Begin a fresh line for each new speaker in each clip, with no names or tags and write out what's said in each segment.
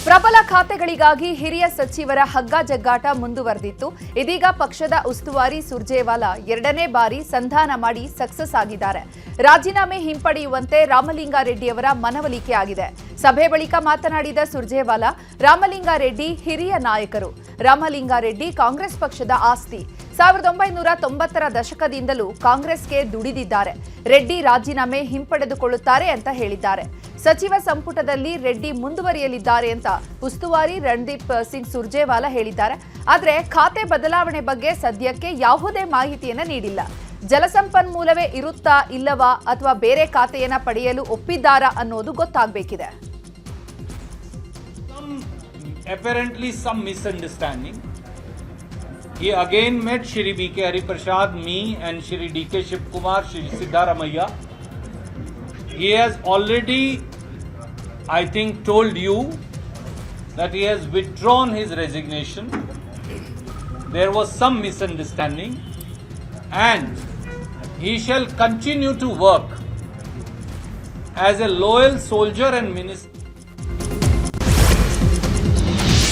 ಪ್ರಬಲ ಖಾತೆಗಳಿಗಾಗಿ ಹಿರಿಯ ಸಚಿವರ ಹಗ್ಗ-ಜಗ್ಗಾಟ ಮುಂದುವರೆದಿತ್ತು. ಇದೀಗ ಪಕ್ಷದ ಉಸ್ತುವಾರಿ ಸುರ್ಜೇವಾಲಾ ಎರಡನೇ ಬಾರಿ ಸಂಧಾನ ಮಾಡಿ ಸಕ್ಸಸ್ ಆಗಿದ್ದಾರೆ. ರಾಜೀನಾಮೆ ಹಿಂಪಡೆಯುವಂತೆ ರಾಮಲಿಂಗಾರೆಡ್ಡಿಯವರ ಮನವೊಲಿಕೆ ಆಗಿದೆ. ಸಭೆ ಬಳಿಕ ಮಾತನಾಡಿದ ಸುರ್ಜೇವಾಲಾ, ರಾಮಲಿಂಗಾರೆಡ್ಡಿ ಹಿರಿಯ ನಾಯಕರು. ರಾಮಲಿಂಗಾರೆಡ್ಡಿ ಕಾಂಗ್ರೆಸ್ ಪಕ್ಷದ ಆಸ್ತಿ. 1990ರ ದಶಕದಿಂದಲೂ ಕಾಂಗ್ರೆಸ್ಗೆ ದುಡಿದಿದ್ದಾರೆ. ರೆಡ್ಡಿ ರಾಜೀನಾಮೆ ಹಿಂಪಡೆದುಕೊಳ್ಳುತ್ತಾರೆ ಅಂತ ಹೇಳಿದ್ದಾರೆ. ಸಚಿವ ಸಂಪುಟದಲ್ಲಿ ರೆಡ್ಡಿ ಮುಂದುವರಿಯಲಿದ್ದಾರೆ ಅಂತ ಉಸ್ತುವಾರಿ ರಣದೀಪ್ ಸಿಂಗ್ ಸುರ್ಜೇವಾಲಾ ಹೇಳಿದ್ದಾರೆ. ಆದರೆ ಖಾತೆ ಬದಲಾವಣೆ ಬಗ್ಗೆ ಸದ್ಯಕ್ಕೆ ಯಾವುದೇ ಮಾಹಿತಿಯನ್ನ ನೀಡಿಲ್ಲ. ಜಲಸಂಪನ್ಮೂಲವೇ ಇರುತ್ತಾ ಇಲ್ಲವಾ ಅಥವಾ ಬೇರೆ ಖಾತೆಯನ್ನ ಪಡೆಯಲು ಒಪ್ಪಿದ್ದಾರಾ ಅನ್ನೋದು ಗೊತ್ತಾಗಬೇಕಿದೆ.
Apparently some misunderstanding. He again met Shri B.K. Hariprasad, me and Shri D.K. Shivkumar, Shri Siddaramaiah. He has already, I think, told you that he has withdrawn his resignation. There was some misunderstanding and he shall continue to work as a loyal soldier and minister.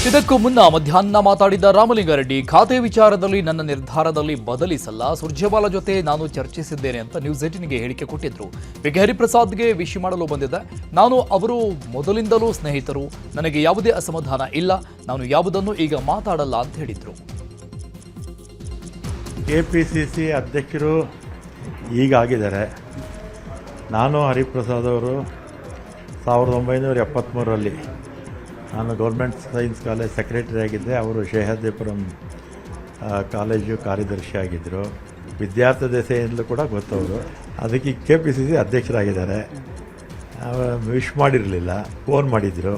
ಇದಕ್ಕೂ ಮುನ್ನ ಮಧ್ಯಾಹ್ನ ಮಾತಾಡಿದ ರಾಮಲಿಂಗಾರೆಡ್ಡಿ, ಖಾತೆ ವಿಚಾರದಲ್ಲಿ ನನ್ನ ನಿರ್ಧಾರದಲ್ಲಿ ಬದಲಿಸಲ್ಲ, ಸುರ್ಜೇವಾಲಾ ಜೊತೆ ನಾನು ಚರ್ಚಿಸಿದ್ದೇನೆ ಅಂತ ನ್ಯೂಸ್ 18ಗೆ ಹೇಳಿಕೆ ಕೊಟ್ಟಿದ್ರು. ಕೆ ಹರಿಪ್ರಸಾದ್ಗೆ ವಿಶ್ ಮಾಡಲು ಬಂದಿದ್ದೆ. ನಾನು ಅವರು ಮೊದಲಿಂದಲೂ ಸ್ನೇಹಿತರು, ನನಗೆ ಯಾವುದೇ ಅಸಮಾಧಾನ ಇಲ್ಲ, ನಾನು ಯಾವುದನ್ನು ಈಗ ಮಾತಾಡಲ್ಲ ಅಂತ ಹೇಳಿದ್ರು.
ಕೆಪಿಸಿಸಿ ಅಧ್ಯಕ್ಷರು ಈಗ ಆಗಿದ್ದಾರೆ. ನಾನು ಹರಿಪ್ರಸಾದ್ ಅವರು 1973ರಲ್ಲಿ ನಾನು ಗೌರ್ಮೆಂಟ್ ಸೈನ್ಸ್ ಕಾಲೇಜ್ ಸೆಕ್ರೆಟರಿ ಆಗಿದ್ದೆ. ಅವರು ಶೇಹದೇಪುರಂ ಕಾಲೇಜು ಕಾರ್ಯದರ್ಶಿ ಆಗಿದ್ದರು. ವಿದ್ಯಾರ್ಥಿ ದೆಸೆಯಿಂದಲೂ ಕೂಡ ಗೊತ್ತವರು. ಅದಕ್ಕೆ KPCC ಅಧ್ಯಕ್ಷರಾಗಿದ್ದಾರೆ. ವಿಶ್ ಮಾಡಿರಲಿಲ್ಲ, ಫೋನ್ ಮಾಡಿದರು.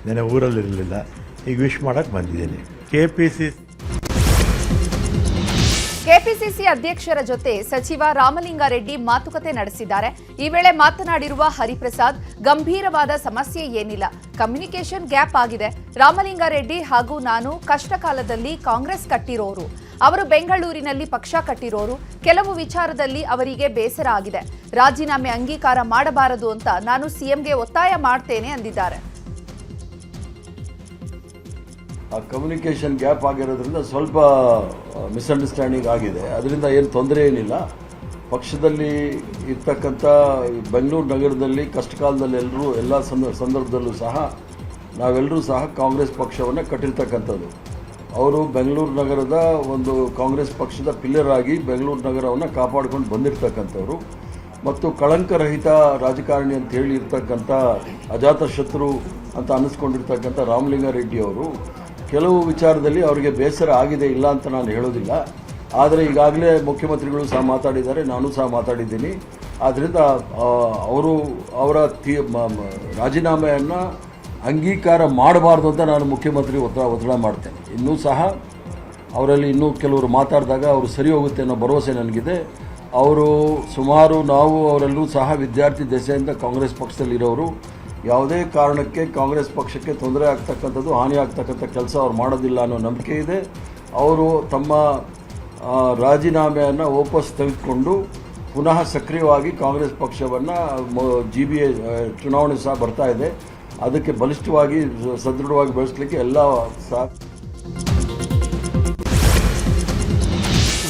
ನೆನೆ ಊರಲ್ಲಿರಲಿಲ್ಲ, ಈಗ ವಿಶ್ ಮಾಡೋಕ್ಕೆ ಬಂದಿದ್ದೀನಿ.
ಕೆಪಿಸಿಸಿ ಅಧ್ಯಕ್ಷರ ಜೊತೆ ಸಚಿವ ರಾಮಲಿಂಗಾರೆಡ್ಡಿ ಮಾತುಕತೆ ನಡೆಸಿದ್ದಾರೆ. ಈ ವೇಳೆ ಮಾತನಾಡಿರುವ ಹರಿಪ್ರಸಾದ್, ಗಂಭೀರವಾದ ಸಮಸ್ಯೆ ಏನಿಲ್ಲ, ಕಮ್ಯುನಿಕೇಷನ್ ಗ್ಯಾಪ್ ಆಗಿದೆ. ರಾಮಲಿಂಗಾರೆಡ್ಡಿ ಹಾಗೂ ನಾನು ಕಷ್ಟ ಕಾಲದಲ್ಲಿ ಕಾಂಗ್ರೆಸ್ ಕಟ್ಟಿರೋರು, ಅವರು ಬೆಂಗಳೂರಿನಲ್ಲಿ ಪಕ್ಷ ಕಟ್ಟಿರೋರು. ಕೆಲವು ವಿಚಾರದಲ್ಲಿ ಅವರಿಗೆ ಬೇಸರ ಆಗಿದೆ. ರಾಜೀನಾಮೆ ಅಂಗೀಕಾರ ಮಾಡಬಾರದು ಅಂತ ನಾನು ಸಿಎಂಗೆ ಒತ್ತಾಯ ಮಾಡ್ತೇನೆ ಅಂದಿದ್ದಾರೆ.
ಆ ಕಮ್ಯುನಿಕೇಷನ್ ಗ್ಯಾಪ್ ಆಗಿರೋದ್ರಿಂದ ಸ್ವಲ್ಪ ಮಿಸ್ಅಂಡರ್ಸ್ಟ್ಯಾಂಡಿಂಗ್ ಆಗಿದೆ. ಅದರಿಂದ ಏನು ತೊಂದರೆ ಏನಿಲ್ಲ. ಪಕ್ಷದಲ್ಲಿ ಇರ್ತಕ್ಕಂಥ ಬೆಂಗಳೂರು ನಗರದಲ್ಲಿ ಕಷ್ಟ ಕಾಲದಲ್ಲಿ ಎಲ್ಲ ಸಂದರ್ಭದಲ್ಲೂ ಸಹ ನಾವೆಲ್ಲರೂ ಸಹ ಕಾಂಗ್ರೆಸ್ ಪಕ್ಷವನ್ನು ಕಟ್ಟಿರ್ತಕ್ಕಂಥದ್ದು. ಅವರು ಬೆಂಗಳೂರು ನಗರದ ಒಂದು ಕಾಂಗ್ರೆಸ್ ಪಕ್ಷದ ಪಿಲ್ಲರ್ ಆಗಿ ಬೆಂಗಳೂರು ನಗರವನ್ನು ಕಾಪಾಡಿಕೊಂಡು ಬಂದಿರತಕ್ಕಂಥವ್ರು ಮತ್ತು ಕಳಂಕರಹಿತ ರಾಜಕಾರಣಿ ಅಂತ ಹೇಳಿ ಇರ್ತಕ್ಕಂಥ ಅಜಾತ ಶತ್ರು ಅಂತ ಅನ್ನಿಸ್ಕೊಂಡಿರ್ತಕ್ಕಂಥ ರಾಮಲಿಂಗಾರೆಡ್ಡಿ ಅವರು ಕೆಲವು ವಿಚಾರದಲ್ಲಿ ಅವರಿಗೆ ಬೇಸರ ಆಗಿದೆ, ಇಲ್ಲ ಅಂತ ನಾನು ಹೇಳೋದಿಲ್ಲ. ಆದರೆ ಈಗಾಗಲೇ ಮುಖ್ಯಮಂತ್ರಿಗಳು ಸಹ ಮಾತಾಡಿದ್ದಾರೆ, ನಾನು ಸಹ ಮಾತಾಡಿದ್ದೀನಿ. ಆದ್ದರಿಂದ ಅವರ ರಾಜೀನಾಮೆಯನ್ನು ಅಂಗೀಕಾರ ಮಾಡಬಾರ್ದು ಅಂತ ನಾನು ಮುಖ್ಯಮಂತ್ರಿ ಒತ್ತಡ ಮಾಡ್ತೇನೆ. ಇನ್ನೂ ಸಹ ಅವರಲ್ಲಿ ಇನ್ನೂ ಕೆಲವರು ಮಾತಾಡಿದಾಗ ಅವರು ಸರಿ ಹೋಗುತ್ತೆ ಅನ್ನೋ ಭರವಸೆ ನನಗಿದೆ. ಅವರು ಸುಮಾರು ನಾವು ಅವರೆಲ್ಲರೂ ಸಹ ವಿದ್ಯಾರ್ಥಿ ದೆಸೆಯಿಂದ ಕಾಂಗ್ರೆಸ್ ಪಕ್ಷದಲ್ಲಿರೋರು. ಯಾವುದೇ ಕಾರಣಕ್ಕೆ ಕಾಂಗ್ರೆಸ್ ಪಕ್ಷಕ್ಕೆ ತೊಂದರೆ ಆಗ್ತಕ್ಕಂಥದ್ದು, ಹಾನಿ ಆಗ್ತಕ್ಕಂಥ ಕೆಲಸ ಅವ್ರು ಮಾಡೋದಿಲ್ಲ ಅನ್ನೋ ನಂಬಿಕೆ ಇದೆ. ಅವರು ತಮ್ಮ ರಾಜೀನಾಮೆಯನ್ನು ವಾಪಸ್ ತೆಗೆದುಕೊಂಡು ಪುನಃ ಸಕ್ರಿಯವಾಗಿ ಕಾಂಗ್ರೆಸ್ ಪಕ್ಷವನ್ನು GBA ಚುನಾವಣೆ ಸಹ ಬರ್ತಾ ಇದೆ, ಅದಕ್ಕೆ ಬಲಿಷ್ಠವಾಗಿ ಸದೃಢವಾಗಿ ಬೆಳೆಸಲಿಕ್ಕೆ ಎಲ್ಲ ಸಹ.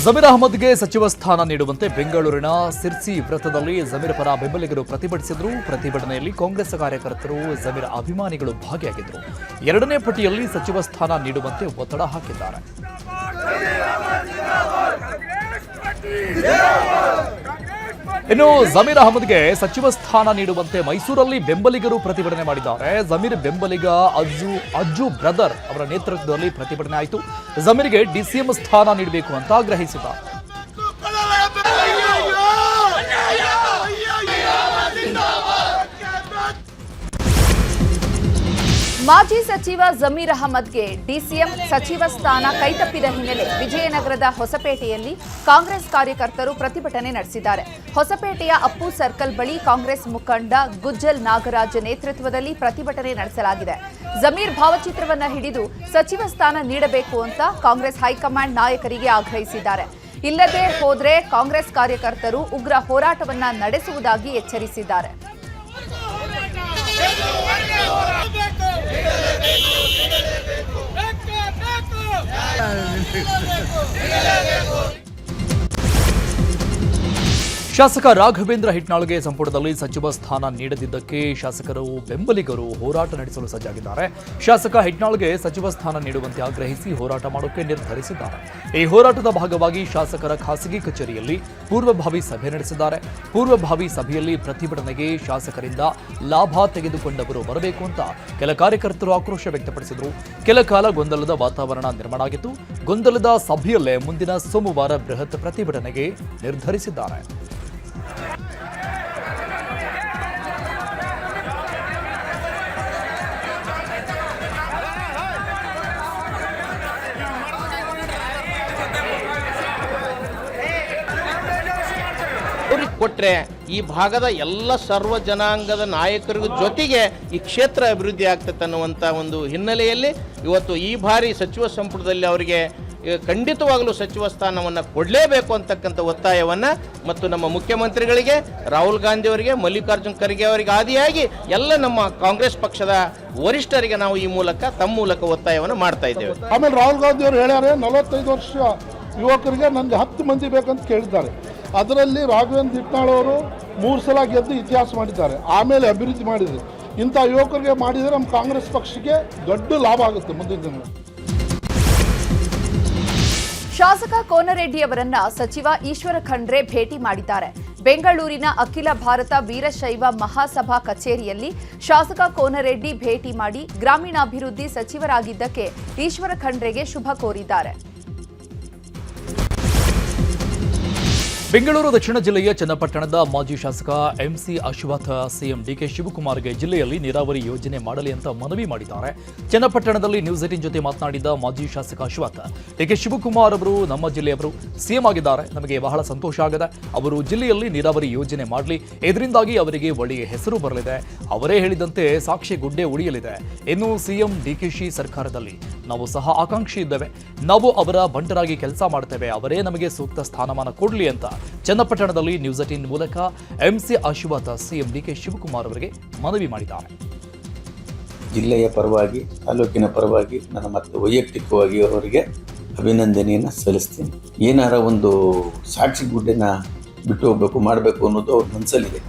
ಜಮೀರ್ ಅಹಮದ್ಗೆ ಸಚಿವ ಸ್ಥಾನ ನೀಡುವಂತೆ ಬೆಂಗಳೂರಿನ ಸಿರ್ಸಿ ವೃತ್ತದಲ್ಲಿ ಜಮೀರ್ ಪರ ಬೆಂಬಲಿಗರು ಪ್ರತಿಭಟಿಸಿದರು. ಪ್ರತಿಭಟನೆಯಲ್ಲಿ ಕಾಂಗ್ರೆಸ್ ಕಾರ್ಯಕರ್ತರು, ಜಮೀರ್ ಅಭಿಮಾನಿಗಳು ಭಾಗಿಯಾಗಿದ್ದರು. ಎರಡನೇ ಪಟ್ಟಿಯಲ್ಲಿ ಸಚಿವ ಸ್ಥಾನ ನೀಡುವಂತೆ ಒತ್ತಡ ಹಾಕಿದ್ದಾರೆ. ಇನ್ನು ಜಮೀರ್ ಅಹಮದ್ಗೆ ಸಚಿವ ಸ್ಥಾನ ನೀಡುವಂತೆ ಮೈಸೂರಲ್ಲಿ ಬೆಂಬಲಿಗರು ಪ್ರತಿಭಟನೆ ಮಾಡಿದ್ದಾರೆ. ಜಮೀರ್ ಬೆಂಬಲಿಗ ಅಜ್ಜು ಬ್ರದರ್ ಅವರ ನೇತೃತ್ವದಲ್ಲಿ ಪ್ರತಿಭಟನೆ ಆಯಿತು. ಜಮೀರ್ಗೆ DCM ಸ್ಥಾನ ನೀಡಬೇಕು ಅಂತ ಆಗ್ರಹಿಸಿದ್ದಾರೆ.
ಮಾಜಿ ಸಚಿವ ಜಮೀರ್ ಅಹಮದ್ಗೆ DCM ಸಚಿವ ಸ್ಥಾನ ಕೈತಪ್ಪಿದ ಹಿನ್ನೆಲೆ ವಿಜಯನಗರದ ಹೊಸಪೇಟೆಯಲ್ಲಿ ಕಾಂಗ್ರೆಸ್ ಕಾರ್ಯಕರ್ತರು ಪ್ರತಿಭಟನೆ ನಡೆಸಿದ್ದಾರೆ. ಹೊಸಪೇಟೆಯ ಅಪ್ಪು ಸರ್ಕಲ್ ಬಳಿ ಕಾಂಗ್ರೆಸ್ ಮುಖಂಡ ಗುಜ್ಜಲ್ ನಾಗರಾಜ್ ನೇತೃತ್ವದಲ್ಲಿ ಪ್ರತಿಭಟನೆ ನಡೆಸಲಾಗಿದೆ. ಜಮೀರ್ ಭಾವಚಿತ್ರವನ್ನ ಹಿಡಿದು ಸಚಿವ ಸ್ಥಾನ ನೀಡಬೇಕು ಅಂತ ಕಾಂಗ್ರೆಸ್ ಹೈಕಮಾಂಡ್ ನಾಯಕರಿಗೆ ಆಗ್ರಹಿಸಿದ್ದಾರೆ. ಇಲ್ಲದೆ ಹೋದ್ರೆ ಕಾಂಗ್ರೆಸ್ ಕಾರ್ಯಕರ್ತರು ಉಗ್ರ ಹೋರಾಟವನ್ನ ನಡೆಸುವುದಾಗಿ ಎಚ್ಚರಿಸಿದ್ದಾರೆ.
ಶಾಸಕ ರಾಘವೇಂದ್ರ ಹಿಟ್ನಾಳ್ಗೆ ಸಂಪುಟದಲ್ಲಿ ಸಚಿವ ಸ್ಥಾನ ನೀಡದಿದ್ದಕ್ಕೆ ಶಾಸಕರು ಬೆಂಬಲಿಗರು ಹೋರಾಟ ನಡೆಸಲು ಸಜ್ಜಾಗಿದ್ದಾರೆ. ಶಾಸಕ ಹಿಟ್ನಾಳ್ಗೆ ಸಚಿವ ಸ್ಥಾನ ನೀಡುವಂತೆ ಆಗ್ರಹಿಸಿ ಹೋರಾಟ ಮಾಡೋಕೆ ನಿರ್ಧರಿಸಿದ್ದಾರೆ. ಈ ಹೋರಾಟದ ಭಾಗವಾಗಿ ಶಾಸಕರ ಖಾಸಗಿ ಕಚೇರಿಯಲ್ಲಿ ಪೂರ್ವಭಾವಿ ಸಭೆ ನಡೆಸಿದ್ದಾರೆ. ಪೂರ್ವಭಾವಿ ಸಭೆಯಲ್ಲಿ ಪ್ರತಿಭಟನೆಗೆ ಶಾಸಕರಿಂದ ಲಾಭ ತೆಗೆದುಕೊಂಡವರು ಬರಬೇಕು ಅಂತ ಕೆಲ ಕಾರ್ಯಕರ್ತರು ಆಕ್ರೋಶ ವ್ಯಕ್ತಪಡಿಸಿದರು. ಕೆಲ ಕಾಲ ಗೊಂದಲದ ವಾತಾವರಣ ನಿರ್ಮಾಣ ಆಗಿತ್ತು. ಗೊಂದಲದ ಸಭೆಯಲ್ಲೇ ಮುಂದಿನ ಸೋಮವಾರ ಬೃಹತ್ ಪ್ರತಿಭಟನೆಗೆ ನಿರ್ಧರಿಸಿದ್ದಾರೆ.
ಕೊಟ್ಟರೆ ಈ ಭಾಗದ ಎಲ್ಲ ಸರ್ವ ಜನಾಂಗದ ನಾಯಕರಿಗೂ ಜೊತೆಗೆ ಈ ಕ್ಷೇತ್ರ ಅಭಿವೃದ್ಧಿ ಆಗ್ತದೆ ಅನ್ನುವಂಥ ಒಂದು ಹಿನ್ನೆಲೆಯಲ್ಲಿ ಇವತ್ತು ಈ ಬಾರಿ ಸಚಿವ ಸಂಪುಟದಲ್ಲಿ ಅವರಿಗೆ ಖಂಡಿತವಾಗಲೂ ಸಚಿವ ಸ್ಥಾನವನ್ನು ಕೊಡಲೇಬೇಕು ಅಂತಕ್ಕಂಥ ಒತ್ತಾಯವನ್ನು ಮತ್ತು ನಮ್ಮ ಮುಖ್ಯಮಂತ್ರಿಗಳಿಗೆ, ರಾಹುಲ್ ಗಾಂಧಿ ಅವರಿಗೆ, ಮಲ್ಲಿಕಾರ್ಜುನ್ ಖರ್ಗೆ ಅವರಿಗೆ ಆದಿಯಾಗಿ ಎಲ್ಲ ನಮ್ಮ ಕಾಂಗ್ರೆಸ್ ಪಕ್ಷದ ವರಿಷ್ಠರಿಗೆ ನಾವು ಈ ಮೂಲಕ ತಮ್ಮ ಮೂಲಕ ಒತ್ತಾಯವನ್ನು ಮಾಡ್ತಾ ಇದ್ದೇವೆ.
ಆಮೇಲೆ ರಾಹುಲ್ ಗಾಂಧಿ ಅವರು ಹೇಳ್ಯಾರೆ 45 ವರ್ಷ ಯುವಕರಿಗೆ ನನಗೆ 10 ಮಂದಿ ಬೇಕಂತ ಕೇಳಿದ್ದಾರೆ. ಅದರಲ್ಲಿ ರಾಘವೇಂದ್ರ ಹಿಟ್ನಾಳ್ ಅವರು 3 ಸಲ ಗೆದ್ದು ಇತಿಹಾಸ ಮಾಡಿದ್ದಾರೆ. ಆಮೇಲೆ ಅಭಿವೃದ್ಧಿ ಮಾಡಿದ್ರು. ಇಂಥ ಯುವಕರಿಗೆ ಮಾಡಿದರೆ ನಮ್ಮ ಕಾಂಗ್ರೆಸ್ ಪಕ್ಷಕ್ಕೆ ದೊಡ್ಡ ಲಾಭ ಆಗುತ್ತೆ ಮುಂದಿನ ದಿನ.
ಶಾಸಕ ಕೋನರೆಡ್ಡಿಯವರನ್ನ ಸಚಿವ ಈಶ್ವರ ಖಂಡ್ರೆ ಭೇಟಿ ಮಾಡಿದ್ದಾರೆ. ಬೆಂಗಳೂರಿನ ಅಖಿಲ ಭಾರತ ವೀರಶೈವ ಮಹಾಸಭಾ ಕಚೇರಿಯಲ್ಲಿ ಶಾಸಕ ಕೋನರೆಡ್ಡಿ ಭೇಟಿ ಮಾಡಿ ಗ್ರಾಮೀಣಾಭಿವೃದ್ಧಿ ಸಚಿವರಾಗಿದ್ದಕ್ಕೆ ಈಶ್ವರ ಖಂಡ್ರೆಗೆ ಶುಭ ಕೋರಿದ್ದಾರೆ.
ಬೆಂಗಳೂರು ದಕ್ಷಿಣ ಜಿಲ್ಲೆಯ ಚನ್ನಪಟ್ಟಣದ ಮಾಜಿ ಶಾಸಕ ಎಂಸಿ ಅಶ್ವಥ್ ಸಿಎಂ ಡಿಕೆ ಶಿವಕುಮಾರ್ಗೆ ಜಿಲ್ಲೆಯಲ್ಲಿ ನೀರಾವರಿ ಯೋಜನೆ ಮಾಡಲಿ ಅಂತ ಮನವಿ ಮಾಡಿದ್ದಾರೆ. ಚನ್ನಪಟ್ಟಣದಲ್ಲಿ ನ್ಯೂಸ್ 18 ಜೊತೆ ಮಾತನಾಡಿದ ಮಾಜಿ ಶಾಸಕ ಅಶ್ವಥ್, ಡಿಕೆ ಶಿವಕುಮಾರ್ ಅವರು ನಮ್ಮ ಜಿಲ್ಲೆಯವರು ಸಿಎಂ ಆಗಿದ್ದಾರೆ. ನಮಗೆ ಬಹಳ ಸಂತೋಷ ಆಗಿದೆ. ಅವರು ಜಿಲ್ಲೆಯಲ್ಲಿ ನೀರಾವರಿ ಯೋಜನೆ ಮಾಡಲಿ. ಇದರಿಂದಾಗಿ ಅವರಿಗೆ ಒಳ್ಳೆಯ ಹೆಸರು ಬರಲಿದೆ. ಅವರೇ ಹೇಳಿದಂತೆ ಸಾಕ್ಷಿ ಗುಡ್ಡೆ ಉಳಿಯಲಿದೆ. ಇನ್ನು ಸಿಎಂ ಡಿಕೆಶಿ ಸರ್ಕಾರದಲ್ಲಿ ನಾವು ಸಹ ಆಕಾಂಕ್ಷಿ ಇದ್ದೇವೆ. ನಾವು ಅವರ ಬಂಟರಾಗಿ ಕೆಲಸ ಮಾಡ್ತೇವೆ. ಅವರೇ ನಮಗೆ ಸೂಕ್ತ ಸ್ಥಾನಮಾನ ಕೊಡಲಿ ಅಂತ ಚನ್ನಪಟ್ಟಣದಲ್ಲಿ ನ್ಯೂಸ್ 18 ಮೂಲಕ M C Ashwath CM D K Shivakumar ಅವರಿಗೆ ಮನವಿ ಮಾಡಿದ್ದಾರೆ.
ಜಿಲ್ಲೆಯ ಪರವಾಗಿ, ತಾಲೂಕಿನ ಪರವಾಗಿ ನಾನು ಮತ್ತೆ ವೈಯಕ್ತಿಕವಾಗಿ ಅವರಿಗೆ ಅಭಿನಂದನೆಯನ್ನು ಸಲ್ಲಿಸ್ತೀನಿ. ಏನಾರ ಒಂದು ಸಾಕ್ಷಿ ಗುಡ್ಡೆನ ಬಿಟ್ಟು ಹೋಗಬೇಕು, ಮಾಡಬೇಕು ಅನ್ನೋದು ಅವ್ರ ಮನಸ್ಸಲ್ಲಿದೆ.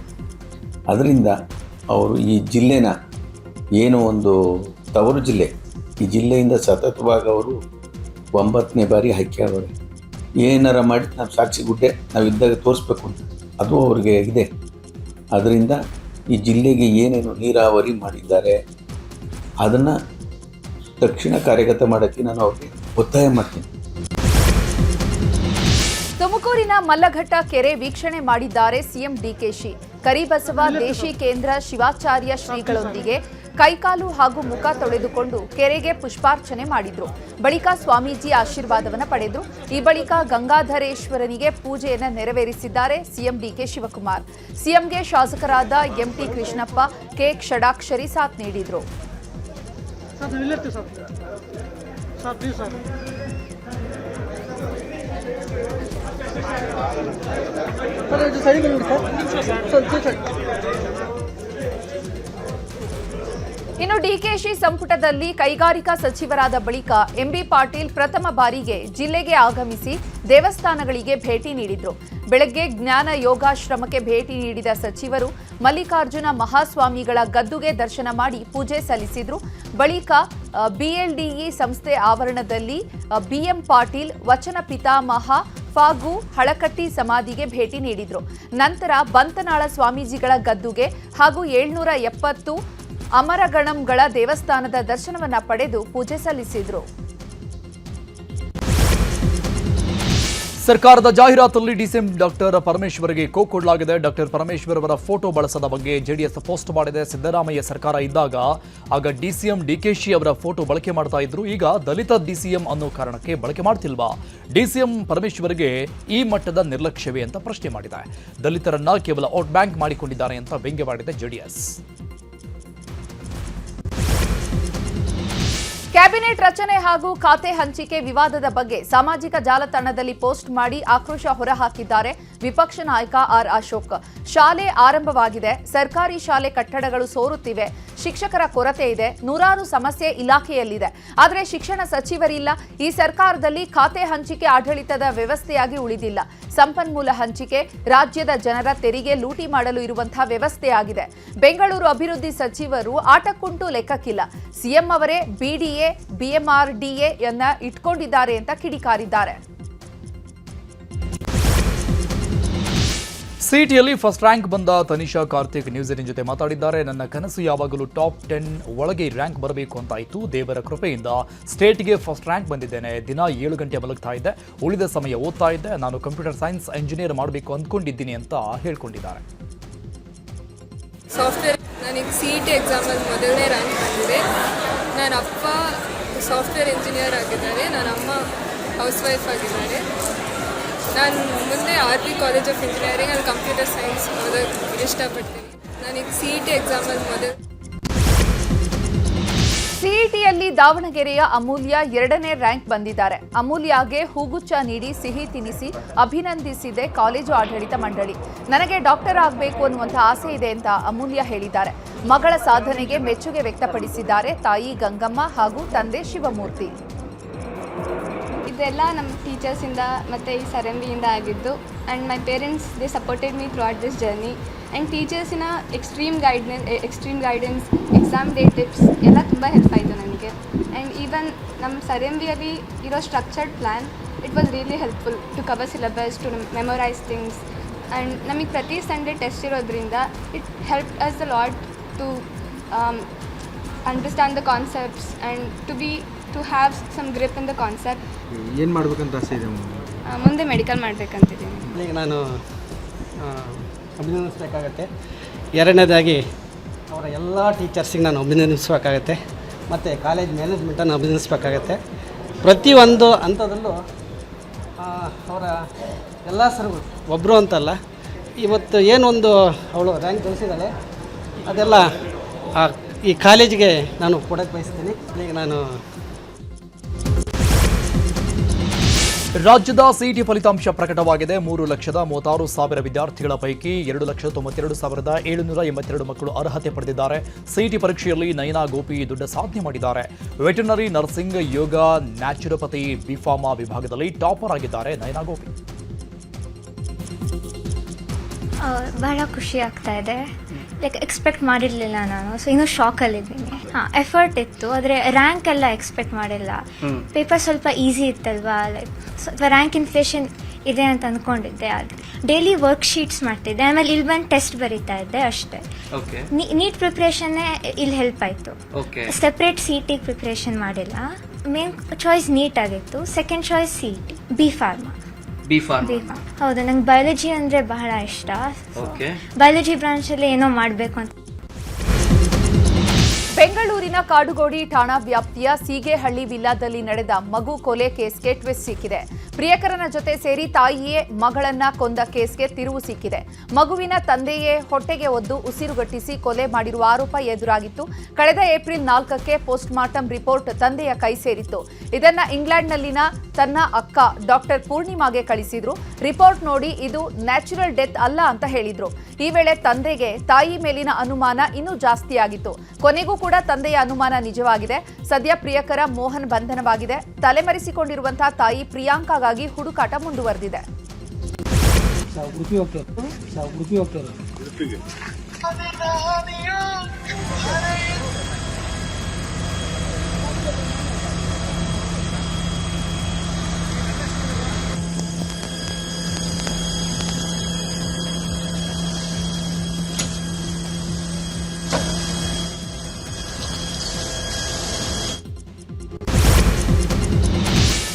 ಅದರಿಂದ ಅವರು ಈ ಜಿಲ್ಲೆನ ಏನೋ ಒಂದು ತವರು ಜಿಲ್ಲೆ, ಈ ಜಿಲ್ಲೆಯಿಂದ ಸತತವಾಗಿ ಅವರು 9ನೇ ಬಾರಿ ಆಯ್ಕೆ ಅವರು ಏನಾರ ಮಾಡಿ ನಾವು ಸಾಕ್ಷಿ ಗುಡ್ಡೆ ನಾವಿದ್ದಾಗ ತೋರಿಸ್ಬೇಕು ಅಂತ ಅದು ಅವ್ರಿಗೆ ಇದೆ. ಅದರಿಂದ ಈ ಜಿಲ್ಲೆಗೆ ಏನೇನು ನೀರಾವರಿ ಮಾಡಿದ್ದಾರೆ ಅದನ್ನು ತಕ್ಷಣ ಕಾರ್ಯಗತ ಮಾಡೋಕ್ಕೆ ನಾನು ಅವ್ರಿಗೆ ಒತ್ತಾಯ ಮಾಡ್ತೀನಿ.
ತುಮಕೂರಿನ ಮಲ್ಲಘಟ್ಟ ಕೆರೆ ವೀಕ್ಷಣೆ ಮಾಡಿದ್ದಾರೆ ಸಿಎಂ ಡಿಕೆಶಿ. ಕರಿಬಸವ ದೇಶಿ ಕೇಂದ್ರ ಶಿವಾಚಾರ್ಯ ಶ್ರೀಗಳೊಂದಿಗೆ ಕೈಕಾಲು ಹಾಗೂ ಮುಖ ತೊಳೆದುಕೊಂಡು ಕೆರೆಗೆ ಪುಷ್ಪಾರ್ಚನೆ ಮಾಡಿದ್ರು. ಬಳಿಕ ಸ್ವಾಮೀಜಿ ಆಶೀರ್ವಾದವನ್ನು ಪಡೆದ್ರು. ಈ ಬಳಿಕ ಗಂಗಾಧರೇಶ್ವರನಿಗೆ ಪೂಜೆಯನ್ನು ನೆರವೇರಿಸಿದ್ದಾರೆ ಸಿಎಂ ಡಿಕೆ ಶಿವಕುಮಾರ್. ಸಿಎಂಗೆ ಶಾಸಕರಾದ ಎಂಟಿ ಕೃಷ್ಣಪ್ಪ, ಕೆ ಷಡಾಕ್ಷರಿ ಸಾಥ್ ನೀಡಿದ್ರು. ಇನ್ನು ಡಿಕೆಶಿ ಸಂಪುಟದಲ್ಲಿ ಕೈಗಾರಿಕಾ ಸಚಿವರಾದ ಬಳಿಕ ಎಂಬಿ ಪಾಟೀಲ್ ಪ್ರಥಮ ಬಾರಿಗೆ ಜಿಲ್ಲೆಗೆ ಆಗಮಿಸಿ ದೇವಸ್ಥಾನಗಳಿಗೆ ಭೇಟಿ ನೀಡಿದ್ರು. ಬೆಳಗ್ಗೆ ಜ್ಞಾನ ಯೋಗಾಶ್ರಮಕ್ಕೆ ಭೇಟಿ ನೀಡಿದ ಸಚಿವರು ಮಲ್ಲಿಕಾರ್ಜುನ ಮಹಾಸ್ವಾಮಿಗಳ ಗದ್ದುಗೆ ದರ್ಶನ ಮಾಡಿ ಪೂಜೆ ಸಲ್ಲಿಸಿದ್ರು. ಬಳಿಕ ಬಿಎಲ್ಡಿಇ ಸಂಸ್ಥೆ ಆವರಣದಲ್ಲಿ ಬಿಎಂ ಪಾಟೀಲ್ ವಚನ ಪಿತಾಮಹ ಫಾಗು ಹಳಕಟ್ಟಿ ಸಮಾಧಿಗೆ ಭೇಟಿ ನೀಡಿದ್ರು. ನಂತರ ಬಂತನಾಳ ಸ್ವಾಮೀಜಿಗಳ ಗದ್ದುಗೆ ಹಾಗೂ 770 ಅಮರಗಣಂಗಳ ದೇವಸ್ಥಾನದ ದರ್ಶನವನ್ನ ಪಡೆದು ಪೂಜೆ ಸಲ್ಲಿಸಿದ್ರು.
ಸರ್ಕಾರದ ಜಾಹೀರಾತಲ್ಲಿ ಡಿಸಿಎಂ ಡಾಕ್ಟರ್ ಪರಮೇಶ್ವರ್ಗೆ ಕೊಡಲಾಗಿದೆ. ಡಾಕ್ಟರ್ ಪರಮೇಶ್ವರ್ ಅವರ ಫೋಟೋ ಬಳಸದ ಬಗ್ಗೆ ಜೆಡಿಎಸ್ ಪೋಸ್ಟ್ ಮಾಡಿದೆ. ಸಿದ್ದರಾಮಯ್ಯ ಸರ್ಕಾರ ಇದ್ದಾಗ ಆಗ ಡಿಸಿಎಂ ಡಿಕೆಶಿ ಅವರ ಫೋಟೋ ಬಳಕೆ ಮಾಡ್ತಾ ಇದ್ರು. ಈಗ ದಲಿತ ಡಿಸಿಎಂ ಅನ್ನೋ ಕಾರಣಕ್ಕೆ ಬಳಕೆ ಮಾಡ್ತಿಲ್ವಾ? ಡಿಸಿಎಂ ಪರಮೇಶ್ವರ್ಗೆ ಈ ಮಟ್ಟದ ನಿರ್ಲಕ್ಷ್ಯವೇ ಅಂತ ಪ್ರಶ್ನೆ ಮಾಡಿದೆ. ದಲಿತರನ್ನ ಕೇವಲ ವೋಟ್ ಬ್ಯಾಂಕ್ ಮಾಡಿಕೊಂಡಿದ್ದಾರೆ ಅಂತ ವ್ಯಂಗ್ಯವಾಡಿದೆ ಜೆಡಿಎಸ್.
ಕ್ಯಾಬಿನೆಟ್ ರಚನೆ ಹಾಗೂ ಖಾತೆ ಹಂಚಿಕೆ ವಿವಾದದ ಬಗ್ಗೆ ಸಾಮಾಜಿಕ ಜಾಲತಾಣದಲ್ಲಿ ಪೋಸ್ಟ್ ಮಾಡಿ ಆಕ್ರೋಶ ಹೊರಹಾಕಿದ್ದಾರೆ ವಿಪಕ್ಷ ನಾಯಕ ಆರ್ ಅಶೋಕ್. ಶಾಲೆ ಆರಂಭವಾಗಿದೆ, ಸರ್ಕಾರಿ ಶಾಲೆ ಕಟ್ಟಡಗಳು ಸೋರುತ್ತಿವೆ, ಶಿಕ್ಷಕರ ಕೊರತೆ ಇದೆ, ನೂರಾರು ಸಮಸ್ಯೆ ಇಲಾಖೆಯಲ್ಲಿದೆ. ಆದರೆ ಶಿಕ್ಷಣ ಸಚಿವರಿಲ್ಲ. ಈ ಸರ್ಕಾರದಲ್ಲಿ ಖಾತೆ ಹಂಚಿಕೆ ಆಡಳಿತದ ವ್ಯವಸ್ಥೆಯಾಗಿ ಉಳಿದಿಲ್ಲ. ಸಂಪನ್ಮೂಲ ಹಂಚಿಕೆ ರಾಜ್ಯದ ಜನರ ತೆರಿಗೆ ಲೂಟಿ ಮಾಡಲು ಇರುವಂತಹ ವ್ಯವಸ್ಥೆಯಾಗಿದೆ. ಬೆಂಗಳೂರು ಅಭಿವೃದ್ಧಿ ಸಚಿವರು ಆಟಕ್ಕುಂಟು ಲೆಕ್ಕಕ್ಕಿಲ್ಲ. ಸಿಎಂ ಅವರೇ ಬಿಡಿಎ ಬಿಎಂಆರ್ಡಿಎ ಯನ್ನ ಇಟ್ಕೊಂಡಿದ್ದಾರೆ ಅಂತ ಕಿಡಿಕಾರಿದ್ದಾರೆ.
ಸಿಟಿಯಲ್ಲಿ ಫಸ್ಟ್ ರ್ಯಾಂಕ್ ಬಂದ ತನಿಷಾ ಕಾರ್ತಿಕ್ ನ್ಯೂಸ್ 18 ಜೊತೆ ಮಾತಾಡಿದ್ದಾರೆ. ನನ್ನ ಕನಸು ಯಾವಾಗಲೂ ಟಾಪ್ 10 ಒಳಗೆ ರ್ಯಾಂಕ್ ಬರಬೇಕು ಅಂತಾಯಿತು. ದೇವರ ಕೃಪೆಯಿಂದ ಸ್ಟೇಟ್ಗೆ ಫಸ್ಟ್ ರ್ಯಾಂಕ್ ಬಂದಿದ್ದೇನೆ. ದಿನ 7 ಗಂಟೆ ಮಲಗ್ತಾ ಇದ್ದೆ, ಉಳಿದ ಸಮಯ ಓದ್ತಾ ಇದ್ದೆ. ನಾನು ಕಂಪ್ಯೂಟರ್ ಸೈನ್ಸ್ ಇಂಜಿನಿಯರ್ ಮಾಡಬೇಕು ಅಂದ್ಕೊಂಡಿದ್ದೀನಿ ಅಂತ ಹೇಳ್ಕೊಂಡಿದ್ದಾರೆ.
ಸಾಫ್ಟ್ವೇರ್ ನನಗೆ CET ಎಕ್ಸಾಮಲ್ಲಿ ಮೊದಲನೇ ರ್ಯಾಂಕ್ ಬಂದಿದೆ. ನನ್ನ ಅಪ್ಪ ಸಾಫ್ಟ್ವೇರ್ ಇಂಜಿನಿಯರ್ ಆಗಿದ್ದಾರೆ, ನನ್ನ ಅಮ್ಮ ಹೌಸ್ ವೈಫ್ ಆಗಿದ್ದಾರೆ. ನಾನು ಮುಂದೆ RP ಕಾಲೇಜ್ ಆಫ್ ಇಂಜಿನಿಯರಿಂಗ್ ಅಲ್ಲಿ ಕಂಪ್ಯೂಟರ್ ಸೈನ್ಸ್ ಓದೋಕ್ಕೆ ಇಷ್ಟಪಡ್ತೀನಿ. ನನಗೆ CET ಎಕ್ಸಾಮಲ್ಲಿ
ಸಿಇಟಿಯಲ್ಲಿ ದಾವಣಗೆರೆಯ ಅಮೂಲ್ಯ 2ನೇ ರ್ಯಾಂಕ್ ಬಂದಿದ್ದಾರೆ. ಅಮೂಲ್ಯಗೆ ಹೂಗುಚ್ಚ ನೀಡಿ ಸಿಹಿ ತಿನಿಸಿ ಅಭಿನಂದಿಸಿದೆ ಕಾಲೇಜು ಆಡಳಿತ ಮಂಡಳಿ. ನನಗೆ ಡಾಕ್ಟರ್ ಆಗಬೇಕು ಅನ್ನುವಂಥ ಆಸೆ ಇದೆ ಅಂತ ಅಮೂಲ್ಯ ಹೇಳಿದ್ದಾರೆ. ಮಗಳ ಸಾಧನೆಗೆ ಮೆಚ್ಚುಗೆ ವ್ಯಕ್ತಪಡಿಸಿದ್ದಾರೆ ತಾಯಿ ಗಂಗಮ್ಮ ಹಾಗೂ ತಂದೆ ಶಿವಮೂರ್ತಿ.
ಇದೆಲ್ಲ ನಮ್ಮ ಟೀಚರ್ಸಿಂದ ಮತ್ತು ಈ ಸರಂಬಿಯಿಂದ ಆಗಿದ್ದು. And my parents they supported me throughout this journey. And ಟೀಚರ್ಸಿನ extreme guidance exam day tips ಎಲ್ಲ ತುಂಬ ಹೆಲ್ಪ್ ಆಯಿತು ನನಗೆ. ಆ್ಯಂಡ್ ಈವನ್ ನಮ್ಮ ಸರಂಬಿಯಲ್ಲಿ ಇರೋ structured plan it was really helpful to cover syllabus, to memorise things. And ನಮಗೆ ಪ್ರತಿ ಸಂಡೇ ಟೆಸ್ಟ್ ಇರೋದ್ರಿಂದ it help us a lot to understand the concepts and to have some grip in the concept.
ಏನು ಮಾಡಬೇಕಂತ ಆಸೆ ಇದೆ?
ಮುಂದೆ medical ಮಾಡಬೇಕಂತಿದ್ದೀನಿ.
ಈಗ ನಾನು ಅಭಿನಂದಿಸಬೇಕಾಗತ್ತೆ. ಎರಡನೇದಾಗಿ ಅವರ ಎಲ್ಲ ಟೀಚರ್ಸಿಗೆ ನಾನು ಅಭಿನಂದಿಸಬೇಕಾಗತ್ತೆ ಮತ್ತು ಕಾಲೇಜ್ ಮ್ಯಾನೇಜ್ಮೆಂಟನ್ನು ಅಭಿನಂದಿಸಬೇಕಾಗತ್ತೆ. ಪ್ರತಿಯೊಂದು ಹಂತದಲ್ಲೂ ಅವರ ಎಲ್ಲ ಸರ್ಗಳು ಒಬ್ಬರು ಅಂತಲ್ಲ, ಇವತ್ತು ಏನೊಂದು ಅವಳು ರ್ಯಾಂಕ್ ಗಳಿಸಿದ್ದಾಳೆ ಅದೆಲ್ಲ ಈ ಕಾಲೇಜಿಗೆ ನಾನು ಕೊಡೋಕ್ಕೆ ಬಯಸ್ತೀನಿ. ಈಗ ನಾನು
ರಾಜ್ಯದ ಸಿಇಟಿ ಫಲಿತಾಂಶ ಪ್ರಕಟವಾಗಿದೆ. 3,36,000 ವಿದ್ಯಾರ್ಥಿಗಳ ಪೈಕಿ 2,92,782 ಮಕ್ಕಳು ಅರ್ಹತೆ ಪಡೆದಿದ್ದಾರೆ. ಸಿಇಟಿ ಪರೀಕ್ಷೆಯಲ್ಲಿ ನಯನಾ ಗೋಪಿ ದೊಡ್ಡ ಸಾಧನೆ ಮಾಡಿದ್ದಾರೆ. ವೆಟರ್ನರಿ, ನರ್ಸಿಂಗ್, ಯೋಗ, ನ್ಯಾಚುರೋಪತಿ, ಬಿಫಾರ್ಮಾ ವಿಭಾಗದಲ್ಲಿ ಟಾಪರ್ ಆಗಿದ್ದಾರೆ ನಯನಾ ಗೋಪಿ.
ಬಹಳ ಖುಷಿ ಆಗ್ತಾ ಇದೆ. ಎಕ್ಸ್ಪೆಕ್ಟ್ ಮಾಡಿರಲಿಲ್ಲ ನಾನು, ಸೊ ಇನ್ನೂ ಶಾಕಲ್ಲಿದ್ದೀನಿ. ಎಫರ್ಟ್ ಇತ್ತು, ಆದರೆ ರ್ಯಾಂಕ್ ಎಲ್ಲ ಎಕ್ಸ್ಪೆಕ್ಟ್ ಮಾಡಿಲ್ಲ. ಪೇಪರ್ ಸ್ವಲ್ಪ ಈಸಿ ಇತ್ತಲ್ವಾ, ಸ್ವಲ್ಪ ರ್ಯಾಂಕ್ ಇನ್ಫ್ಲೇಷನ್ ಇದೆ ಅಂತ ಅಂದ್ಕೊಂಡಿದ್ದೆ. ಆದರೆ ಡೈಲಿ ವರ್ಕ್ಶೀಟ್ಸ್ ಮಾಡ್ತಿದ್ದೆ, ಆಮೇಲೆ ಇಲ್ಲಿ ಬಂದು ಟೆಸ್ಟ್ ಬರೀತಾ ಇದ್ದೆ ಅಷ್ಟೇ. ನೀಟ್ ಪ್ರಿಪ್ರೇಷನ್ನೇ ಇಲ್ಲಿ ಹೆಲ್ಪ್ ಆಯಿತು. ಸೆಪ್ರೇಟ್ CET ಪ್ರಿಪ್ರೇಷನ್ ಮಾಡಿಲ್ಲ. ಮೇನ್ ಚಾಯ್ಸ್ ನೀಟ್ ಆಗಿತ್ತು, second choice CET B pharma. ಹೌದು, ನಂಗೆ ಬಯಾಲಜಿ ಅಂದರೆ ಬಹಳ ಇಷ್ಟ. ಬಯಾಲಜಿ ಬ್ರಾಂಚಲ್ಲಿ ಏನೋ ಮಾಡಬೇಕು ಅಂತ.
ಬೆಂಗಳೂರಿನ ಕಾಡುಗೋಡಿ ಠಾಣಾ ವ್ಯಾಪ್ತಿಯ ಸೀಗೆಹಳ್ಳಿ ವಿಲ್ಲಾದಲ್ಲಿ ನಡೆದ ಮಗು ಕೊಲೆ ಕೇಸ್ಗೆ ಟ್ವಿಸ್ಟ್ ಸಿಕ್ಕಿದೆ. ಪ್ರಿಯಕರನ ಜೊತೆ ಸೇರಿ ತಾಯಿಯೇ ಮಗಳನ್ನ ಕೊಂದ ಕೇಸ್ಗೆ ತಿರುವು ಸಿಕ್ಕಿದೆ. ಮಗುವಿನ ತಂದೆಯೇ ಹೊಟ್ಟೆಗೆ ಒದ್ದು ಉಸಿರುಗಟ್ಟಿಸಿ ಕೊಲೆ ಮಾಡಿರುವ ಆರೋಪ ಎದುರಾಗಿತ್ತು. ಕಳೆದ ಏಪ್ರಿಲ್ 4ಕ್ಕೆ ಪೋಸ್ಟ್ ಮಾರ್ಟಂ ರಿಪೋರ್ಟ್ ತಂದೆಯ ಕೈ ಸೇರಿತ್ತು. ಇದನ್ನ ಇಂಗ್ಲೆಂಡ್ನಲ್ಲಿನ ತನ್ನ ಅಕ್ಕ ಡಾಕ್ಟರ್ ಪೂರ್ಣಿಮಾಗೆ ಕಳಿಸಿದ್ರು. ರಿಪೋರ್ಟ್ ನೋಡಿ ಇದು ನ್ಯಾಚುರಲ್ ಡೆತ್ ಅಲ್ಲ ಅಂತ ಹೇಳಿದ್ರು. ಈ ವೇಳೆ ತಂದೆಗೆ ತಾಯಿ ಮೇಲಿನ ಅನುಮಾನ ಇನ್ನೂ ಜಾಸ್ತಿಯಾಗಿತ್ತು. ಕೊನೆಗೂ ಕೂಡ ತಂದೆಯ ಅನುಮಾನ ನಿಜವಾಗಿದೆ. ಸದ್ಯ ಪ್ರಿಯಕರ ಮೋಹನ್ ಬಂಧನವಾಗಿದೆ. ತಲೆಮರೆಸಿಕೊಂಡಿರುವಂತಹ ತಾಯಿ ಪ್ರಿಯಾಂಕಾಗಾಗಿ ಹುಡುಕಾಟ ಮುಂದುವರೆದಿದೆ.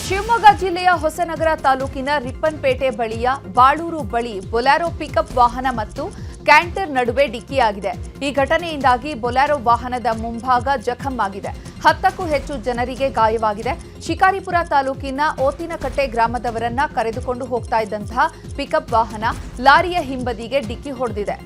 ಶಿವಮೊಗ್ಗ ಜಿಲ್ಲೆಯ ಹೊಸನಗರ ತಾಲೂಕಿನ ರಿಪ್ಪನ್ಪೇಟೆ ಬಳಿಯ ಬಾಳೂರು ಬಳಿ ಬೊಲೆರೋ ಪಿಕಪ್ ವಾಹನ ಮತ್ತು ಕ್ಯಾಂಟರ್ ನಡುವೆ ಡಿಕ್ಕಿಯಾಗಿದೆ. ಈ ಘಟನೆಯಿಂದಾಗಿ ಬೊಲೆರೋ ವಾಹನದ ಮುಂಭಾಗ ಜಖಂ ಆಗಿದೆ. 10ಕ್ಕೂ ಹೆಚ್ಚು ಜನರಿಗೆ ಗಾಯವಾಗಿದೆ. ಶಿಕಾರಿಪುರ ತಾಲೂಕಿನ ಓತಿನಕಟ್ಟೆ ಗ್ರಾಮದವರನ್ನ ಕರೆದುಕೊಂಡು ಹೋಗ್ತಾ ಇದ್ದಂತಹ ಪಿಕಪ್ ವಾಹನ ಲಾರಿಯ ಹಿಂಬದಿಗೆ ಡಿಕ್ಕಿ ಹೊಡೆದಿದೆ.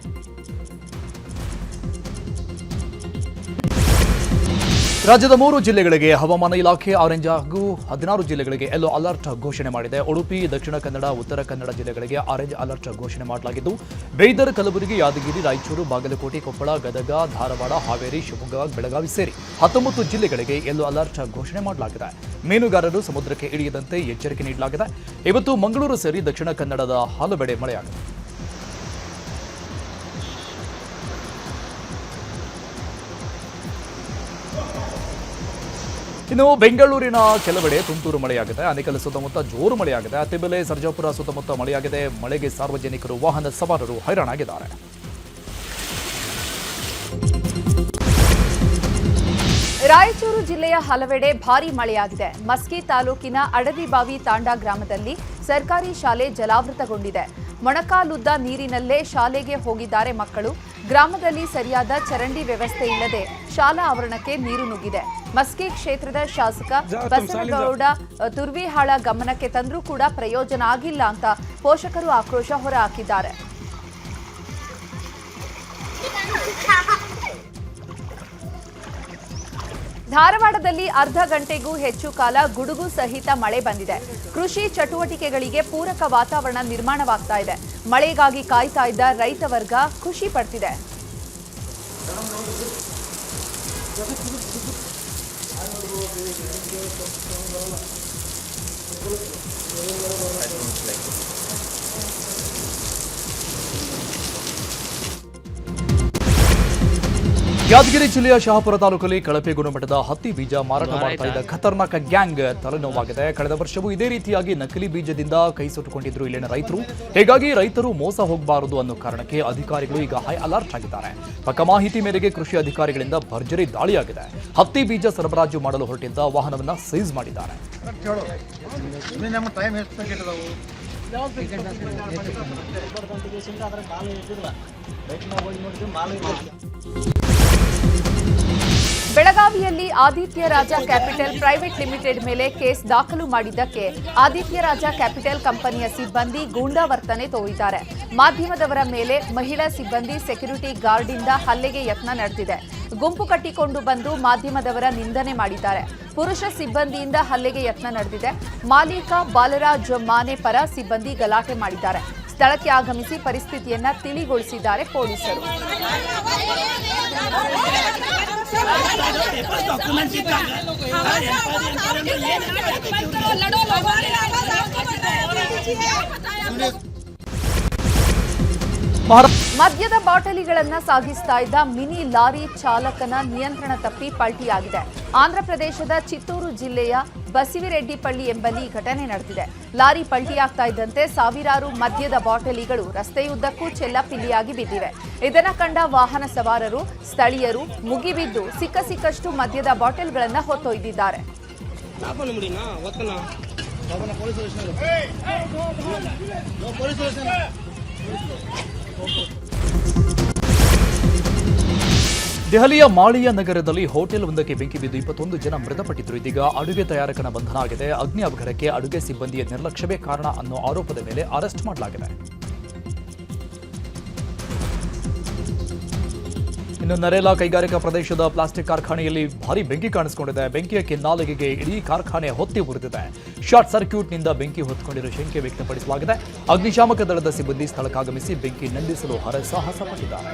ರಾಜ್ಯದ 3 ಜಿಲ್ಲೆಗಳಿಗೆ ಹವಾಮಾನ ಇಲಾಖೆ ಆರೆಂಜ್ ಹಾಗೂ 16 ಜಿಲ್ಲೆಗಳಿಗೆ ಯೆಲ್ಲೋ ಅಲರ್ಟ್ ಘೋಷಣೆ ಮಾಡಿದೆ. ಉಡುಪಿ, ದಕ್ಷಿಣ ಕನ್ನಡ, ಉತ್ತರ ಕನ್ನಡ ಜಿಲ್ಲೆಗಳಿಗೆ ಆರೆಂಜ್ ಅಲರ್ಟ್ ಘೋಷಣೆ ಮಾಡಲಾಗಿದ್ದು, ಬೀದರ್, ಕಲಬುರಗಿ, ಯಾದಗಿರಿ, ರಾಯಚೂರು, ಬಾಗಲಕೋಟೆ, ಕೊಪ್ಪಳ, ಗದಗ, ಧಾರವಾಡ, ಹಾವೇರಿ, ಶಿವಮೊಗ್ಗ, ಬೆಳಗಾವಿ ಸೇರಿ 19 ಜಿಲ್ಲೆಗಳಿಗೆ ಯೆಲ್ಲೋ ಅಲರ್ಟ್ ಘೋಷಣೆ ಮಾಡಲಾಗಿದೆ. ಮೀನುಗಾರರು ಸಮುದ್ರಕ್ಕೆ ಇಳಿಯದಂತೆ ಎಚ್ಚರಿಕೆ ನೀಡಲಾಗಿದೆ. ಇವತ್ತು ಮಂಗಳೂರು ಸೇರಿ ದಕ್ಷಿಣ ಕನ್ನಡದ ಹಲವೆಡೆ ಮಳೆಯಾಗಿದೆ. ಇನ್ನು ಬೆಂಗಳೂರಿನ ಕೆಲವೆಡೆ ತುಂತುರು ಮಳೆಯಾಗಿದೆ. ಆನೇಕಲ್ ಸುತ್ತಮುತ್ತ ಜೋರು ಮಳೆಯಾಗಿದೆ. ಅತ್ತಿಬೆಲೆ, ಸರ್ಜಾಪುರ ಸುತ್ತಮುತ್ತ ಮಳೆಯಾಗಿದೆ. ಮಳೆಗೆ ಸಾರ್ವಜನಿಕರು, ವಾಹನ ಸವಾರರು ಹೈರಾಣಾಗಿದ್ದಾರೆ.
ರಾಯಚೂರು ಜಿಲ್ಲೆಯ ಹಲವೆಡೆ ಭಾರೀ ಮಳೆಯಾಗಿದೆ. ಮಸ್ಕಿ ತಾಲೂಕಿನ ಅಡವಿಬಾವಿ ತಾಂಡಾ ಗ್ರಾಮದಲ್ಲಿ ಸರ್ಕಾರಿ ಶಾಲೆ ಜಲಾವೃತಗೊಂಡಿದೆ. ಮೊಣಕಾಲುದ್ದ ನೀರಿನಲ್ಲೇ ಶಾಲೆಗೆ ಹೋಗಿದ್ದಾರೆ ಮಕ್ಕಳು. ಗ್ರಾಮದಲ್ಲಿ ಸರಿಯಾದ ಚರಂಡಿ ವ್ಯವಸ್ಥೆ ಇಲ್ಲದೆ ಶಾಲಾ ಆವರಣಕ್ಕೆ ನೀರು ನುಗ್ಗಿದೆ. ಮಸ್ಕಿ ಕ್ಷೇತ್ರದ ಶಾಸಕ ಬಸನಗೌಡ ತುರ್ವಿಹಾಳ ಗಮನಕ್ಕೆ ತಂದರೂ ಕೂಡ ಪ್ರಯೋಜನ ಆಗಿಲ್ಲ ಅಂತ ಪೋಷಕರು ಆಕ್ರೋಶ ಹೊರಹಾಕಿದ್ದಾರೆ. ಧಾರವಾಡದಲ್ಲಿ ಅರ್ಧ ಗಂಟೆಗೂ ಹೆಚ್ಚು ಕಾಲ ಗುಡುಗು ಸಹಿತ ಮಳೆ ಬಂದಿದೆ. ಕೃಷಿ ಚಟುವಟಿಕೆಗಳಿಗೆ ಪೂರಕ ವಾತಾವರಣ ನಿರ್ಮಾಣವಾಗ್ತಾ ಇದೆ. ಮಳೆಗಾಗಿ ಕಾಯ್ತಾ ಇದ್ದ ರೈತ ವರ್ಗ ಖುಷಿ ಪಡ್ತಿದೆ.
ಯಾದಗಿರಿ ಜಿಲ್ಲೆಯ ಶಹಾಪುರ ತಾಲೂಕಲ್ಲಿ ಕಳಪೆ ಗುಣಮಟ್ಟದ ಹತ್ತಿ ಬೀಜ ಮಾರಾಟ ಮಾಡ್ತಾ ಇದ್ದ ಖತರ್ನಾಕ್ ಗ್ಯಾಂಗ್ ತಲೆನೋವಾಗಿದೆ. ಕಳೆದ ವರ್ಷವೂ ಇದೇ ರೀತಿಯಾಗಿ ನಕಲಿ ಬೀಜದಿಂದ ಕೈ ಸುಟ್ಟುಕೊಂಡಿದ್ರು ಇಲ್ಲಿನ ರೈತರು. ಹೀಗಾಗಿ ರೈತರು ಮೋಸ ಹೋಗಬಾರದು ಅನ್ನೋ ಕಾರಣಕ್ಕೆ ಅಧಿಕಾರಿಗಳು ಈಗ ಹೈ ಅಲರ್ಟ್ ಆಗಿದ್ದಾರೆ. ಪಕ್ಕ ಮಾಹಿತಿ ಮೇರೆಗೆ ಕೃಷಿ ಅಧಿಕಾರಿಗಳಿಂದ ಭರ್ಜರಿ ದಾಳಿಯಾಗಿದೆ. ಹತ್ತಿ ಬೀಜ ಸರಬರಾಜು ಮಾಡಲು ಹೊರಟಿದ್ದ ವಾಹನವನ್ನ ಸೀಸ್ ಮಾಡಿದ್ದಾರೆ.
ಬೆಳಗಾವಿಯಲ್ಲಿ ಆದಿತ್ಯ ರಾಜ ಕ್ಯಾಪಿಟಲ್ ಪ್ರೈವೇಟ್ ಲಿಮಿಟೆಡ್ ಮೇಲೆ ಕೇಸ್ ದಾಖಲು ಮಾಡಿದ್ದಕ್ಕೆ ಆದಿತ್ಯ ರಾಜ ಕ್ಯಾಪಿಟಲ್ ಕಂಪನಿಯ ಸಿಬ್ಬಂದಿ ಗೂಂಡಾವರ್ತನೆ ತೋರಿದ್ದಾರೆ. ಮಾಧ್ಯಮದವರ ಮೇಲೆ ಮಹಿಳಾ ಸಿಬ್ಬಂದಿ ಸೆಕ್ಯೂರಿಟಿ ಗಾರ್ಡ್ನಿಂದ ಹಲ್ಲೆಗೆ ಯತ್ನ ನಡೆದಿದೆ. ಗುಂಪು ಕಟ್ಟಿಕೊಂಡು ಬಂದು ಮಾಧ್ಯಮದವರ ನಿಂದನೆ ಮಾಡಿದ್ದಾರೆ. ಪುರುಷ ಸಿಬ್ಬಂದಿಯಿಂದ ಹಲ್ಲೆಗೆ ಯತ್ನ ನಡೆದಿದೆ. ಮಾಲೀಕ ಬಾಲರಾಜ್ ಮಾನೆ ಪರ ಸಿಬ್ಬಂದಿ ಗಲಾಟೆ ಮಾಡಿದ್ದಾರೆ. ಸ್ಥಳಕ್ಕೆ ಆಗಮಿಸಿ ಪರಿಸ್ಥಿತಿಯನ್ನ ತಿಳಿಗೊಳಿಸಿದ್ದಾರೆ ಪೊಲೀಸರು. ಮದ್ಯದ ಬಾಟಲಿಗಳನ್ನ ಸಾಗಿಸ್ತಾ ಇದ್ದ ಮಿನಿ ಲಾರಿ ಚಾಲಕನ ನಿಯಂತ್ರಣ ತಪ್ಪಿ ಪಲ್ಟಿಯಾಗಿದೆ. ಆಂಧ್ರಪ್ರದೇಶದ ಚಿತ್ತೂರು ಜಿಲ್ಲೆಯ ಬಸಿವಿರೆಡ್ಡಿಪಳ್ಳಿ ಎಂಬಲ್ಲಿ ಘಟನೆ ನಡೆದಿದೆ. ಲಾರಿ ಪಲ್ಟಿಯಾಗ್ತಾ ಇದ್ದಂತೆ ಸಾವಿರಾರು ಮದ್ಯದ ಬಾಟಲಿಗಳು ರಸ್ತೆಯುದ್ದಕ್ಕೂ ಚೆಲ್ಲಾಪಿಲ್ಲಿಯಾಗಿ ಬಿದ್ದಿವೆ. ಇದನ್ನ ಕಂಡ ವಾಹನ ಸವಾರರು, ಸ್ಥಳೀಯರು ಮುಗಿಬಿದ್ದು ಸಿಕ್ಕಷ್ಟು ಮದ್ಯದ ಬಾಟಲ್ಗಳನ್ನ ಹೊತ್ತೊಯ್ದಿದ್ದಾರೆ.
ದೆಹಲಿಯ ಮಾಳಿಯಾ ನಗರದಲ್ಲಿ ಹೋಟೆಲ್ ಒಂದಕ್ಕೆ ಬೆಂಕಿ ಬಿದ್ದು 21 ಜನ ಮೃತಪಟ್ಟಿದ್ರು. ಇದೀಗ ಅಡುಗೆ ತಯಾರಕನ ಬಂಧನ ಆಗಿದೆ. ಅಗ್ನಿ ಅವಘಡಕ್ಕೆ ಅಡುಗೆ ಸಿಬ್ಬಂದಿಯ ನಿರ್ಲಕ್ಷ್ಯವೇ ಕಾರಣ ಅನ್ನೋ ಆರೋಪದ ಮೇಲೆ ಅರೆಸ್ಟ್ ಮಾಡಲಾಗಿದೆ. ಇನ್ನು ನರೇಲಾ ಕೈಗಾರಿಕಾ ಪ್ರದೇಶದ ಪ್ಲಾಸ್ಟಿಕ್ ಕಾರ್ಖಾನೆಯಲ್ಲಿ ಭಾರಿ ಬೆಂಕಿ ಕಾಣಿಸಿಕೊಂಡಿದೆ. ಬೆಂಕಿಯ ಕೆನ್ನಾಲಿಗೆಗೆ ಇಡೀ ಕಾರ್ಖಾನೆ ಹೊತ್ತಿ ಉರಿದಿದೆ. ಶಾರ್ಟ್ ಸರ್ಕ್ಯೂಟ್ನಿಂದ ಬೆಂಕಿ ಹೊತ್ತುಕೊಂಡಿರುವ ಶಂಕೆ ವ್ಯಕ್ತಪಡಿಸಲಾಗಿದೆ. ಅಗ್ನಿಶಾಮಕ ದಳದ ಸಿಬ್ಬಂದಿ ಸ್ಥಳಕ್ಕಾಗಮಿಸಿ ಬೆಂಕಿ ನಂದಿಸಲು ಹರಸಾಹಸ ಪಟ್ಟಿದ್ದಾರೆ.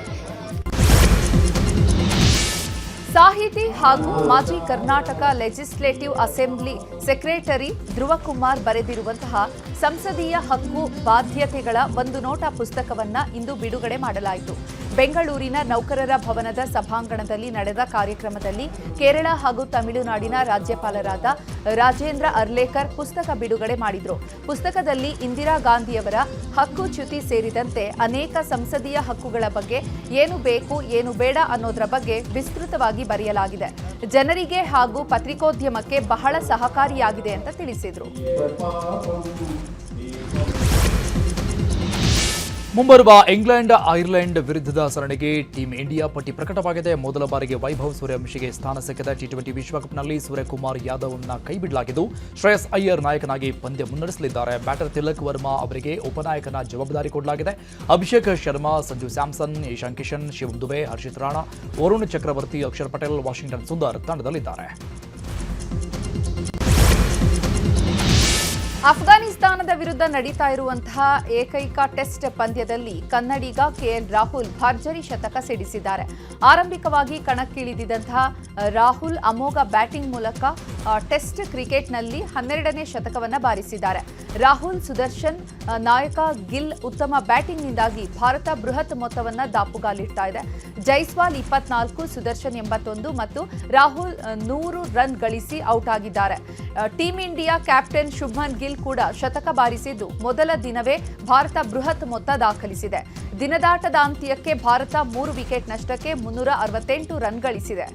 ಸಾಹಿತಿ ಹಾಗೂ ಮಾಜಿ Karnataka legislative assembly secretary Dhruvakumar ಬರೆದಿರುವಂತಹ ಸಂಸದೀಯ ಹಕ್ಕು ಬಾಧ್ಯತೆಗಳ ಒಂದು ನೋಟ ಪುಸ್ತಕವನ್ನ ಇಂದು ಬಿಡುಗಡೆ ಮಾಡಲಾಯಿತು. ಬೆಂಗಳೂರಿನ ನೌಕರರ ಭವನದ ಸಭಾಂಗಣದಲ್ಲಿ ನಡೆದ ಕಾರ್ಯಕ್ರಮದಲ್ಲಿ ಕೇರಳ ಹಾಗೂ ತಮಿಳುನಾಡಿನ ರಾಜ್ಯಪಾಲರಾದ ರಾಜೇಂದ್ರ ಅರ್ಲೇಕರ್ ಪುಸ್ತಕ ಬಿಡುಗಡೆ ಮಾಡಿದರು. ಪುಸ್ತಕದಲ್ಲಿ ಇಂದಿರಾ ಗಾಂಧಿಯವರ ಹಕ್ಕುಚ್ಯುತಿ ಸೇರಿದಂತೆ ಅನೇಕ ಸಂಸದೀಯ ಹಕ್ಕುಗಳ ಬಗ್ಗೆ ಏನು ಬೇಕು ಏನು ಬೇಡ ಅನ್ನೋದರ ಬಗ್ಗೆ ವಿಸ್ತೃತವಾಗಿ ಬರೆಯಲಾಗಿದೆ. ಜನರಿಗೆ ಹಾಗೂ ಪತ್ರಿಕೋದ್ಯಮಕ್ಕೆ ಬಹಳ ಸಹಕಾರಿಯಾಗಿದೆ ಅಂತ ತಿಳಿಸಿದರು.
ಮುಂಬರುವ ಇಂಗ್ಲೆಂಡ್ ಐರ್ಲೆಂಡ್ ವಿರುದ್ಧದ ಸರಣಿಗೆ ಟೀಂ ಇಂಡಿಯಾ ಪಟ್ಟಿ ಪ್ರಕಟವಾಗಿದೆ. ಮೊದಲ ಬಾರಿಗೆ ವೈಭವ್ ಸೂರ್ಯವಂಶಿಗೆ ಸ್ಥಾನ ಸಿಕ್ಕಿದ ಟಿ20 ವಿಶ್ವಕಪ್ನಲ್ಲಿ ಸೂರ್ಯಕುಮಾರ್ ಯಾದವ್ನ ಕೈಬಿಡಲಾಗಿದ್ದು ಶ್ರೇಯಸ್ ಅಯ್ಯರ್ ನಾಯಕನಾಗಿ ಪಂದ್ಯ ಮುನ್ನಡೆಸಲಿದ್ದಾರೆ. ಬ್ಯಾಟರ್ ತಿಲಕ್ ವರ್ಮಾ ಅವರಿಗೆ ಉಪನಾಯಕನ ಜವಾಬ್ದಾರಿ ಕೊಡಲಾಗಿದೆ. ಅಭಿಷೇಕ್ ಶರ್ಮಾ, ಸಂಜು ಸ್ಯಾಮ್ಸನ್, ಈಶಾನ್ ಕಿಶನ್, ಶಿವಮ್ ದುಬೆ, ಹರ್ಷಿತ್ ರಾಣಾ, ವರುಣ್ ಚಕ್ರವರ್ತಿ, ಅಕ್ಷರ್ ಪಟೇಲ್, ವಾಷಿಂಗ್ಟನ್ ಸುಂದರ್ ತಂಡದಲ್ಲಿದ್ದಾರೆ.
ಅಫ್ಘಾನಿಸ್ತಾನದ ವಿರುದ್ಧ ನಡೀತಾ ಇರುವಂತಹ ಏಕೈಕ ಟೆಸ್ಟ್ ಪಂದ್ಯದಲ್ಲಿ ಕನ್ನಡಿಗ ಕೆಎಲ್ ರಾಹುಲ್ ಭರ್ಜರಿ ಶತಕ ಸಿಡಿಸಿದ್ದಾರೆ. ಆರಂಭಿಕವಾಗಿ ಕಣಕ್ಕಿಳಿದಿದ್ದಂತಹ ರಾಹುಲ್ ಅಮೋಘ ಬ್ಯಾಟಿಂಗ್ ಮೂಲಕ ಟೆಸ್ಟ್ ಕ್ರಿಕೆಟ್ನಲ್ಲಿ 12ನೇ ಶತಕವನ್ನು ಬಾರಿಸಿದ್ದಾರೆ. ರಾಹುಲ್, ಸುದರ್ಶನ್, ನಾಯಕ ಗಿಲ್ ಉತ್ತಮ ಬ್ಯಾಟಿಂಗ್ನಿಂದಾಗಿ ಭಾರತ ಬೃಹತ್ ಮೊತ್ತವನ್ನು ದಾಪುಗಾಲಿಡ್ತಾ ಇದೆ. ಜೈಸ್ವಾಲ್ 24, ಸುದರ್ಶನ್ 81 ಮತ್ತು ರಾಹುಲ್ 100 ರನ್ ಗಳಿಸಿ ಔಟ್ ಆಗಿದ್ದಾರೆ. Team India captain Shubman Gill ಕೂಡ ಶತಕ ಬಾರಿಸಿದ್ದು ಮೊದಲ ದಿನವೇ ಭಾರತ ಬೃಹತ್ ಮೊತ್ತ ದಾಖಲಿಸಿದೆ. ದಿನದಾಟದ ಅಂತ್ಯಕ್ಕೆ ಭಾರತ 3 ವಿಕೆಟ್ ನಷ್ಟಕ್ಕೆ 368 ರನ್ ಗಳಿಸಿದೆ.